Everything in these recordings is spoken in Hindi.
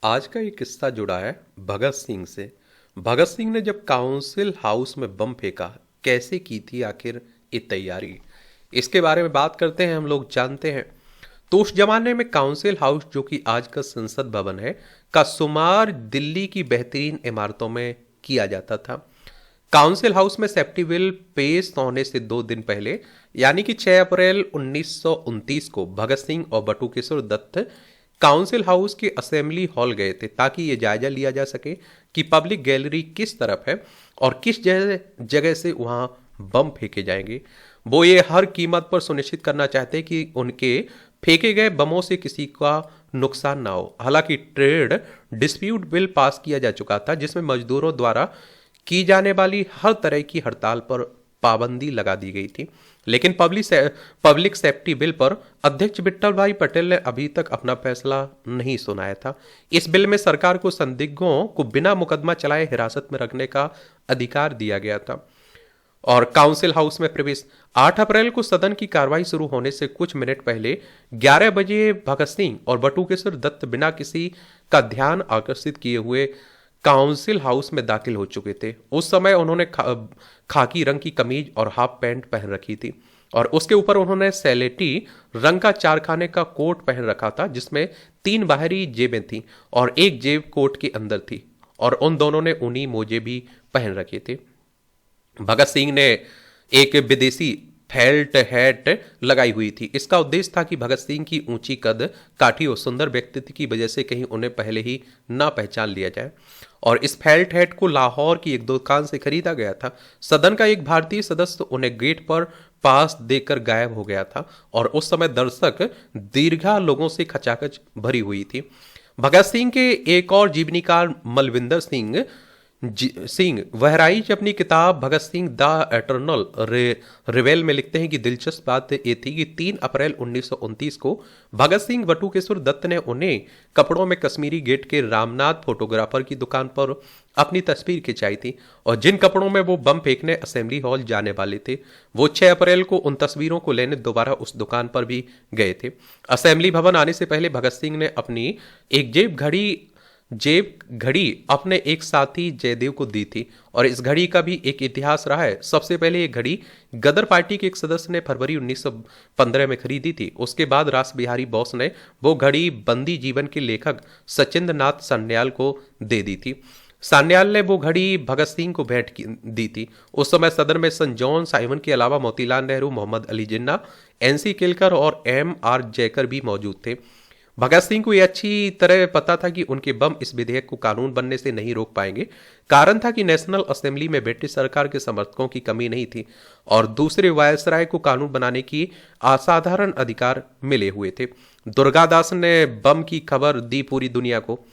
आज का ये किस्सा जुड़ा है भगत सिंह से। भगत सिंह ने जब काउंसिल हाउस में बम फेंका, कैसे की थी आखिर ये तैयारी, इसके बारे में बात करते हैं। हम लोग जानते हैं तो उस जमाने में काउंसिल हाउस, जो कि आज का संसद भवन है, का शुमार दिल्ली की बेहतरीन इमारतों में किया जाता था। काउंसिल हाउस में सेफ्टी बिल पेश होने से 2 दिन पहले, यानी कि 6 अप्रैल 1929 को भगत सिंह और बटुकेश्वर दत्त काउंसिल हाउस के असेंबली हॉल गए थे, ताकि ये जायजा लिया जा सके कि पब्लिक गैलरी किस तरफ है और किस जगह जगह से वहां बम फेंके जाएंगे। वो ये हर कीमत पर सुनिश्चित करना चाहते कि उनके फेंके गए बमों से किसी का नुकसान ना हो। हालांकि ट्रेड डिस्प्यूट बिल पास किया जा चुका था, जिसमें मजदूरों द्वारा की जाने वाली हर तरह की हड़ताल पर पाबंदी लगा दी गई थी। लेकिन पब्लिक सेफ्टी बिल पर अध्यक्ष विट्ठल भाई पटेल ने अभी तक अपना फैसला नहीं सुनाया था। इस बिल में सरकार को संदिग्धों को बिना मुकदमा चलाए हिरासत में रखने का अधिकार दिया गया था। और काउंसिल हाउस में प्रवेश 8 अप्रैल को सदन की कार्रवाई शुरू होने से कुछ मिनट पहले 11 बजे भगत सिंह और बटुकेश्वर दत्त बिना किसी का ध्यान आकर्षित किए हुए काउंसिल हाउस में दाखिल हो चुके थे। उस समय उन्होंने खाकी रंग की कमीज और हाफ पैंट पहन रखी थी, और उसके ऊपर उन्होंने सैलेटी रंग का चारखाने का कोट पहन रखा था, जिसमें 3 बाहरी जेबें थीं और एक जेब कोट के अंदर थी, और उन दोनों ने ऊनी मोजे भी पहन रखे थे। भगत सिंह ने एक विदेशी फेल्ट हैट लगाई हुई थी। इसका उद्देश्य था कि भगत सिंह की ऊंची कद काठी और सुंदर व्यक्तित्व की वजह से कहीं उन्हें पहले ही ना पहचान लिया जाए। और इस फेल्ट हैट को लाहौर की एक दुकान से खरीदा गया था। सदन का एक भारतीय सदस्य उन्हें गेट पर पास देकर गायब हो गया था, और उस समय दर्शक दीर्घा लोगों से खचाखच भरी हुई थी। भगत सिंह के एक और जीवनीकार मलविंदर सिंह बहराइच अपनी किताब भगत सिंह द एटर्नल रिवेल में लिखते हैं कि दिलचस्प बात ये थी कि 3 अप्रैल 1929 को भगत सिंह बटुकेश्वर दत्त ने उन्हें कपड़ों में कश्मीरी गेट के रामनाथ फोटोग्राफर की दुकान पर अपनी तस्वीर खिंचाई थी, और जिन कपड़ों में वो बम फेंकने असेंबली हॉल जाने वाले थे, वो 6 अप्रैल को उन तस्वीरों को लेने दोबारा उस दुकान पर भी गए थे। असेंबली भवन आने से पहले भगत सिंह ने अपनी एक जेब घड़ी अपने एक साथी जयदेव को दी थी, और इस घड़ी का भी एक इतिहास रहा है। सबसे पहले ये घड़ी गदर पार्टी के एक सदस्य ने फरवरी 1915 में खरीदी थी। उसके बाद रास बिहारी बोस ने वो घड़ी बंदी जीवन के लेखक सचिंद्र नाथ सान्याल को दे दी थी। सान्याल ने वो घड़ी भगत सिंह को दी थी। उस समय सदन में सन जॉन साइमन के अलावा मोतीलाल नेहरू, मोहम्मद अली जिन्ना, एनसी केलकर और MR जयकर भी मौजूद थे। भगत सिंह को यह अच्छी तरह पता था कि उनके बम इस विधेयक को कानून बनने से नहीं रोक पाएंगे। कारण था कि नेशनल असेंबली में ब्रिटिश सरकार के समर्थकों की कमी नहीं थी, और दूसरे वायसराय को कानून बनाने की असाधारण अधिकार मिले हुए थे। दुर्गादास ने बम की खबर दी पूरी दुनिया को।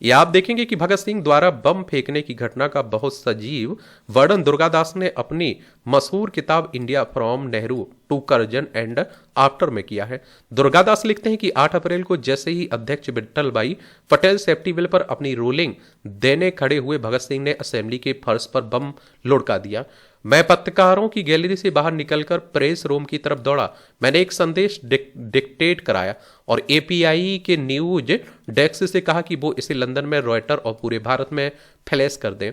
यह आप देखेंगे कि भगत सिंह द्वारा बम फेंकने की घटना का बहुत सजीव वर्णन दुर्गादास ने अपनी मशहूर किताब India from Nehru to Curzon and after में किया है। दुर्गादास लिखते हैं कि 8 अप्रैल को जैसे ही अध्यक्ष विट्ठल भाई पटेल सेफ्टी बिल पर अपनी रूलिंग देने खड़े हुए, भगत सिंह ने असेंबली के फर्श पर बम लुढ़का दिया। मैं पत्रकारों की गैलरी से बाहर निकलकर प्रेस रूम की तरफ दौड़ा। मैंने एक संदेश डिक्टेट कराया और API के न्यूज डेस्क से कहा कि वो इसे लंदन में, रॉयटर और पूरे भारत में फ्लैश कर दें।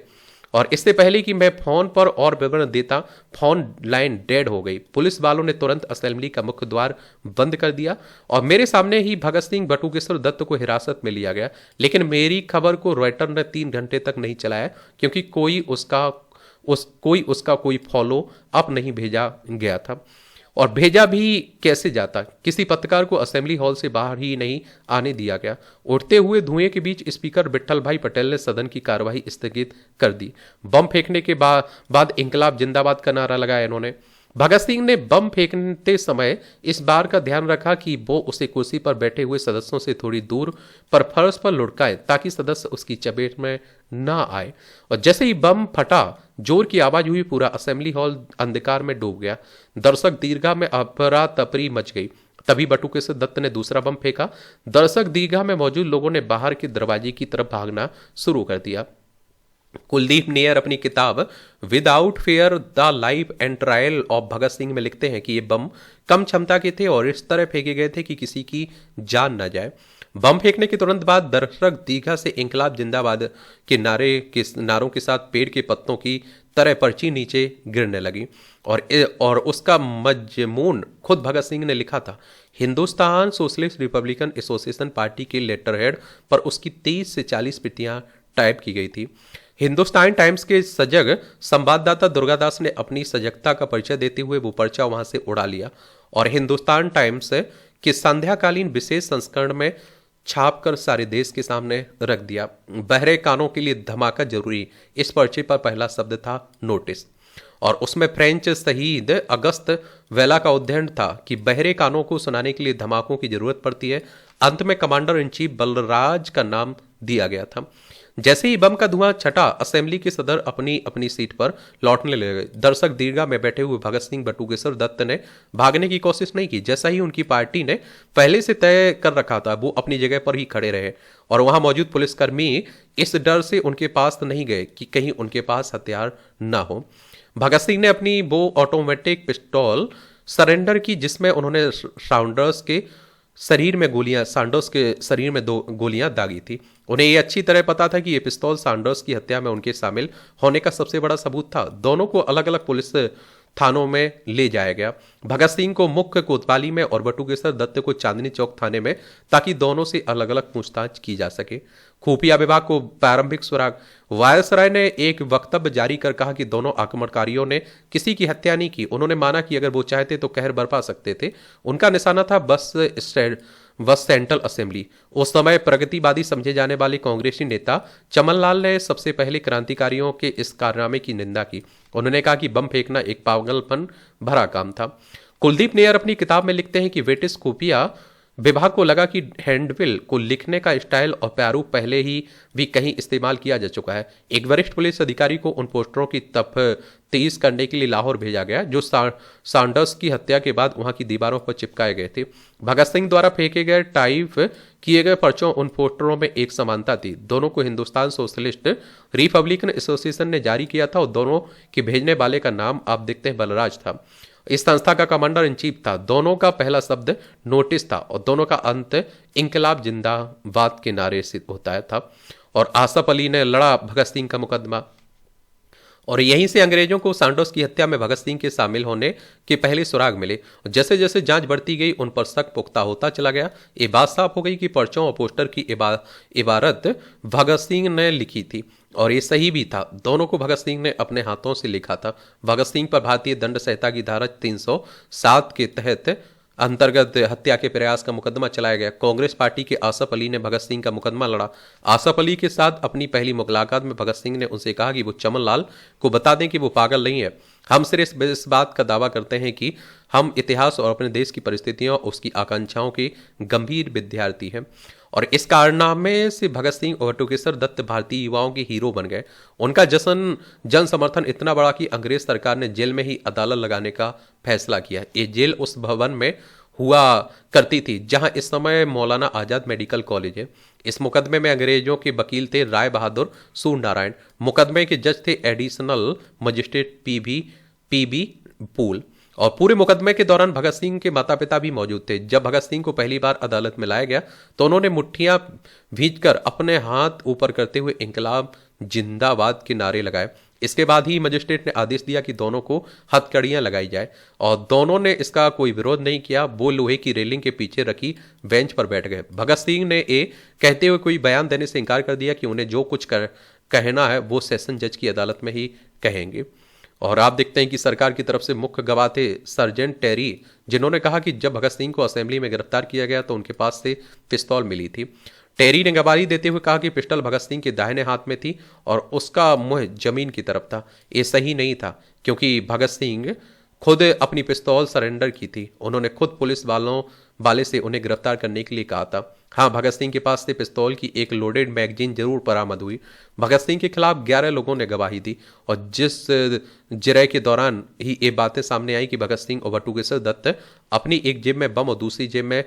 और इससे पहले कि मैं फोन पर और विवरण देता, फोन लाइन डेड हो गई। पुलिस वालों ने तुरंत असेंबली का मुख्य द्वार बंद कर दिया, और मेरे सामने ही भगत सिंह बटुकेश्वर दत्त को हिरासत में लिया गया। लेकिन मेरी खबर को रॉयटर ने 3 घंटे तक नहीं चलाया, क्योंकि कोई फॉलो अप नहीं भेजा गया था। और भेजा भी कैसे जाता, किसी पत्रकार को असेंबली हॉल से बाहर ही नहीं आने दिया गया। उड़ते हुए धुएं के बीच स्पीकर विट्ठल भाई पटेल ने सदन की कार्यवाही स्थगित कर दी। बम फेंकने के बाद इंकलाब जिंदाबाद का नारा लगाया इन्होंने। भगत सिंह ने बम फेंकते समय इस बार का ध्यान रखा कि वो उसे कुर्सी पर बैठे हुए सदस्यों से थोड़ी दूर पर फर्श पर लुढ़काए, ताकि सदस्य उसकी चपेट में ना आए। और जैसे ही बम फटा, जोर की आवाज हुई, पूरा असेंबली हॉल अंधकार में डूब गया। दर्शक दीर्घा में अफरा तफरी मच गई। तभी बटुकेश्वर दत्त ने दूसरा बम फेंका। दर्शक दीर्घा में मौजूद लोगों ने बाहर के दरवाजे की तरफ भागना शुरू कर दिया। कुलदीप नेयर अपनी किताब without fear the life and trial of Bhagat Singh में लिखते हैं कि ये बम कम क्षमता के थे और इस तरह फेंके गए थे कि किसी की जान न जाए। बम फेंकने के तुरंत बाद दर्शक दीघा से इंकलाब जिंदाबाद के नारों के साथ पेड़ के पत्तों की तरह पर्ची नीचे गिरने लगी। और उसका मजमून खुद भगत सिंह ने लिखा था। Hindustan socialist Republican association party के लेटर हेड पर उसकी 30 से 40 प्रतियां टाइप की गई थी। हिंदुस्तान टाइम्स के सजग संवाददाता दुर्गादास ने अपनी सजगता का परिचय देते हुए वो पर्चा वहां से उड़ा लिया और हिंदुस्तान टाइम्स के संध्याकालीन विशेष संस्करण में छापकर सारे देश के सामने रख दिया। बहरे कानों के लिए धमाका जरूरी, इस पर्चे पर पहला शब्द था नोटिस और उसमें फ्रेंच शहीद अगस्त वेला का उद्धरण था कि बहरे कानों को सुनाने के लिए धमाकों की जरूरत पड़ती है। अंत में कमांडर इन चीफ बलराज का नाम दिया गया था। जैसे ही बम का धुआं छटा, असेंबली के सदर अपनी अपनी सीट पर लौटने लगे। दर्शक दीर्घा में बैठे हुए भगत सिंह बटुकेश्वर दत्त ने भागने की कोशिश नहीं की। जैसा ही उनकी पार्टी ने पहले से तय कर रखा था, वो अपनी जगह पर ही खड़े रहे और वहां मौजूद पुलिसकर्मी इस डर से उनके पास नहीं गए कि कहीं उनके पास हथियार ना हो। भगत सिंह ने अपनी वो ऑटोमेटिक पिस्टल सरेंडर की जिसमें उन्होंने सांडर्स के शरीर में 2 गोलियां दागी थी। उन्हें यह अच्छी तरह पता था कि यह पिस्तौल सैंडर्स की हत्या में उनके शामिल होने का सबसे बड़ा सबूत था। दोनों को अलग अलग पुलिस थानों में ले जाया गया, भगत सिंह को मुख्य कोतवाली में और बटुकेश्वर दत्त को चांदनी चौक थाने में, ताकि दोनों से अलग अलग पूछताछ की जा सके। खुफिया विभाग को प्रारंभिक सुराग। वायसराय ने एक वक्तव्य जारी कर कहा कि दोनों आक्रमणकारियों ने किसी की हत्या नहीं की। उन्होंने माना कि अगर वो चाहते तो कहर बरपा सकते थे। उनका निशाना था बस सेंट्रल असेंबली। उस समय प्रगतिवादी समझे जाने वाले कांग्रेसी नेता चमनलाल ने सबसे पहले क्रांतिकारियों के इस कारनामे की निंदा की। उन्होंने कहा कि बम फेंकना एक पागलपन भरा काम था। कुलदीप नैयर अपनी किताब में लिखते हैं कि ब्रिटिश खुफिया विभाग को लगा कि हैंडबिल को लिखने का स्टाइल और प्रारूप पहले ही भी कहीं इस्तेमाल किया जा चुका है। एक वरिष्ठ पुलिस अधिकारी को उन पोस्टरों की तफ्तीश करने के लिए लाहौर भेजा गया जो सैंडर्स की हत्या के बाद वहां की दीवारों पर चिपकाए गए थे। भगत सिंह द्वारा फेंके गए टाइप किए गए पर्चों उन पोस्टरों में एक समानता थी। दोनों को हिंदुस्तान सोशलिस्ट रिपब्लिकन एसोसिएशन ने जारी किया था और दोनों के भेजने वाले का नाम आप देखते हैं बलराज था। इस संस्था का कमांडर इन चीफ था। दोनों का पहला शब्द नोटिस था और दोनों का अंत इंकलाब जिंदाबाद के नारे से होता था। और आसफ अली ने लड़ा भगत सिंह का मुकदमा और यहीं से अंग्रेजों को सैंडर्स की हत्या में भगत सिंह के शामिल होने के पहले सुराग मिले। जैसे जैसे जांच बढ़ती गई उन पर शक पुख्ता होता चला गया। ये बात साफ हो गई कि पर्चों और पोस्टर की इबारत भगत सिंह ने लिखी थी और ये सही भी था। दोनों को भगत सिंह ने अपने हाथों से लिखा था। भगत सिंह पर भारतीय दंड संहिता की धारा 307 के तहत अंतर्गत हत्या के प्रयास का मुकदमा चलाया गया। कांग्रेस पार्टी के आसफ अली ने भगत सिंह का मुकदमा लड़ा। आसफ अली के साथ अपनी पहली मुलाकात में भगत सिंह ने उनसे कहा कि वो चमनलाल को बता दें कि वो पागल नहीं है। हम सिर्फ इस बात का दावा करते हैं कि हम इतिहास और अपने देश की परिस्थितियों और उसकी आकांक्षाओं के गंभीर विद्यार्थी हैं। और इस कारनामे से भगत सिंह और बटुकेश्वर दत्त भारतीय युवाओं के हीरो बन गए। उनका जन समर्थन इतना बड़ा कि अंग्रेज सरकार ने जेल में ही अदालत लगाने का फैसला किया। ये जेल उस भवन में हुआ करती थी जहां इस समय मौलाना आजाद मेडिकल कॉलेज है। इस मुकदमे में अंग्रेजों के वकील थे राय बहादुर सूरनारायण। मुकदमे के जज थे एडिशनल मजिस्ट्रेट पीबी पूल। और पूरे मुकदमे के दौरान भगत सिंह के माता पिता भी मौजूद थे। जब भगत सिंह को पहली बार अदालत में लाया गया तो उन्होंने मुट्ठियां भींचकर अपने हाथ ऊपर करते हुए इंकलाब जिंदाबाद के नारे लगाए। इसके बाद ही मजिस्ट्रेट ने आदेश दिया कि दोनों को हथकड़ियां लगाई जाए और दोनों ने इसका कोई विरोध नहीं किया। वो लोहे की रेलिंग के पीछे रखी बेंच पर बैठ गए। भगत सिंह ने ये कहते हुए कोई बयान देने से इनकार कर दिया कि उन्हें जो कुछ कहना है वो सेशन जज की अदालत में ही कहेंगे। और आप देखते हैं कि सरकार की तरफ से मुख्य गवाह थे सर्जेंट टेरी, जिन्होंने कहा कि जब भगत सिंह को असेंबली में गिरफ्तार किया गया तो उनके पास से पिस्तौल मिली थी। टेरी ने गवाही देते हुए कहा कि पिस्टल भगत सिंह के दाहिने हाथ में थी और उसका मुंह जमीन की तरफ था। ये सही नहीं था क्योंकि भगत सिंह खुद अपनी पिस्तौल सरेंडर की थी। उन्होंने खुद पुलिस वाले से उन्हें गिरफ्तार करने के लिए कहा था। हाँ, भगत सिंह के पास से पिस्तौल की एक लोडेड मैगजीन जरूर बरामद हुई। भगत सिंह के खिलाफ 11 लोगों ने गवाही दी और जिस जिरह के दौरान ही ये बातें सामने आई कि भगत सिंह और बटुकेश्वर दत्त अपनी एक जेब में बम और दूसरी जेब में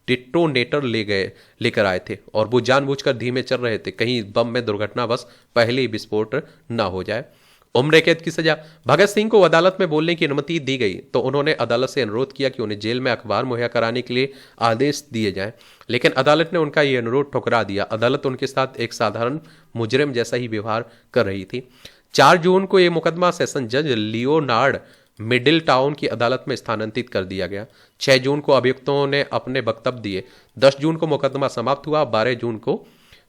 डिटोनेटर लेकर आए थे और वो जानबूझकर धीमे चल रहे थे, कहीं बम में दुर्घटनावश पहले ही विस्फोट ना हो जाए। उम्र कैद की सजा। भगत सिंह को अदालत में बोलने की अनुमति दी गई तो उन्होंने अदालत से अनुरोध किया कि उन्हें जेल में अखबार मुहैया कराने के लिए आदेश दिए जाएं, लेकिन अदालत ने उनका यह अनुरोध ठुकरा दिया। अदालत उनके साथ एक साधारण मुजरिम जैसा ही व्यवहार कर रही थी। 4 जून को यह मुकदमा सेशन जज लियोनार्ड मिडिल टाउन की अदालत में स्थानांतरित कर दिया गया। 6 जून को अभियुक्तों ने अपने वक्तव्य दिए। 10 जून को मुकदमा समाप्त हुआ। 12 जून को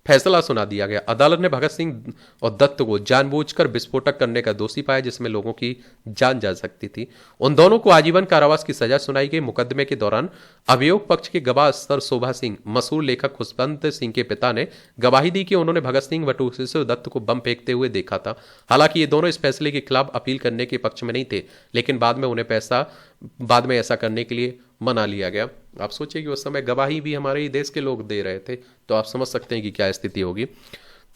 फैसला सुना दिया गया। अदालत ने भगत सिंह और दत्त को जानबूझकर विस्फोटक करने का दोषी पाया, जिसमें लोगों की जान जा सकती थी। उन दोनों को आजीवन कारावास की सजा सुनाई गई। मुकदमे के दौरान अभियोग पक्ष के गवाह सर शोभा सिंह, मशहूर लेखक खुशवंत सिंह के पिता, ने गवाही दी कि उन्होंने भगत सिंह बटुकेश्वर दत्त को बम फेंकते हुए देखा था। हालांकि ये दोनों इस फैसले के खिलाफ अपील करने के पक्ष में नहीं थे, लेकिन बाद में ऐसा करने के लिए मना लिया गया। आप सोचिए कि उस समय गवाही भी हमारे ही देश के लोग दे रहे थे, तो आप समझ सकते हैं कि क्या स्थिति होगी।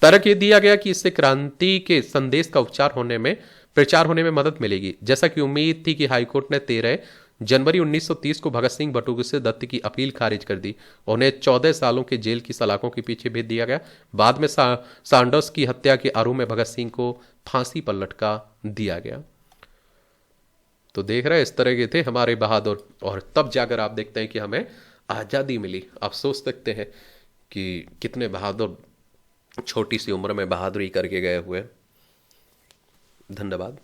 तर्क ये दिया गया कि इससे क्रांति के संदेश का प्रचार होने में मदद मिलेगी। जैसा कि उम्मीद थी कि हाईकोर्ट ने 13 जनवरी 1930 को भगत सिंह बटुकेश्वर दत्त की अपील खारिज कर दी। उन्हें 14 सालों के जेल की सलाखों के पीछे भेज दिया गया। बाद में सैंडर्स की हत्या के आरोप में भगत सिंह को फांसी पर लटका दिया गया। तो देख रहे हैं, इस तरह के थे हमारे बहादुर, और तब जाकर आप देखते हैं कि हमें आज़ादी मिली। आप सोच सकते हैं कि कितने बहादुर छोटी सी उम्र में बहादुरी करके गए हुए। धन्यवाद।